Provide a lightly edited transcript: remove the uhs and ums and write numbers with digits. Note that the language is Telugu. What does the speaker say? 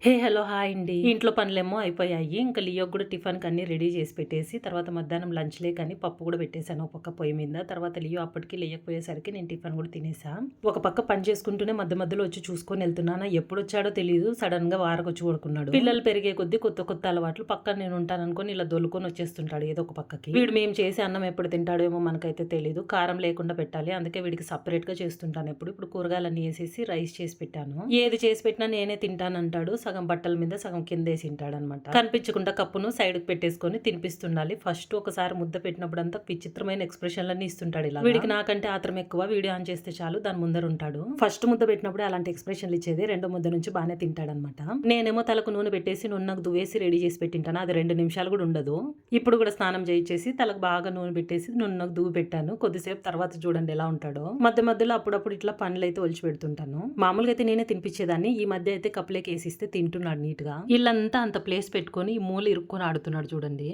హే హలో హాయ్ అండి. ఇంట్లో పనులేమో అయిపోయాయి. ఇంకా లియోకి కూడా టిఫిన్‌కి అన్నీ రెడీ చేసి పెట్టేసి, తర్వాత మధ్యాహ్నం లంచ్‌లే కానీ పప్పు కూడా పెట్టేసాను ఒక పక్క పొయ్యి మీద. తర్వాత లియో అప్పటికి లేయకపోయేసరికి నేను టిఫిన్ కూడా తినేసా. ఒక పక్క పని చేసుకుంటూనే మధ్య మధ్యలో వచ్చి చూసుకొని వెళ్తున్నాను. ఎప్పుడొచ్చాడో తెలీదు. సడన్‌గా వారకొచ్చి పడుకున్నాడు. పిల్లలు పెరిగే కొద్దీ కొత్త కొత్త అలవాట్లు. పక్కన నేను ఉంటాననుకోని ఇలా దొల్లుకొని వచ్చేస్తుంటాడు ఏదో ఒక పక్కకి. వీడు మేము చేసే అన్నం ఎప్పుడు తింటాడేమో మనకైతే తెలీదు. కారం లేకుండా పెట్టాలి. అందుకే వీడికి సెపరేట్‌గా చేస్తుంటాను ఎప్పుడు. ఇప్పుడు కూరగాయలన్నీ వేసేసి రైస్ చేసి పెట్టాను. ఏది చేసి పెట్టినా నేనే తింటానంటాడు. సగం బట్టల మీద సగం కిందేసి తింటాడనమాట. కనిపించకుండా కప్పును సైడ్ కి పెట్టేసుకొని తినిపిస్తుండాలి. ఫస్ట్ ఒకసారి ముద్ద పెట్టినప్పుడు అంతా విచిత్రమైన ఎక్స్ప్రెషన్లన్నీ ఇస్తుంటాడు ఇలా. వీడికి నాకంటే ఆత్రం ఎక్కువ. వీడియో ఆన్ చేస్తే చాలు దాని ముందర ఉంటాడు. ఫస్ట్ ముద్ద పెట్టినప్పుడు అలాంటి ఎక్స్ప్రెషన్లు ఇచ్చేది. రెండో ముద్ద నుంచి బాగానే తింటాడనమాట. నేనేమో తలకు నూనె పెట్టేసి నున్నకు దువ్వేసి రెడీ చేసి పెట్టింటాను. అది 2 నిమిషాలు కూడా ఉండదు. ఇప్పుడు కూడా స్నానం చేయించేసి తలకు బాగా నూనె పెట్టేసి నున్నకు దువ్వు పెట్టాను. కొద్దిసేపు తర్వాత చూడండి ఎలా ఉంటాడో. మధ్య మధ్యలో అప్పుడప్పుడు ఇట్లా పనులు అయితే ఒలిచి పెడుతుంటాను. మామూలుగా అయితే నేనే తినిపించేదాన్ని. ఈ మధ్య అయితే కప్పులేకి వేసిస్తే తింటున్నాడు నీట్ గా. ఇల్లంతా అంత ప్లేస్ పెట్టుకొని ఈ మూల ఇరుక్కొని ఆడుతున్నాడు చూడండి.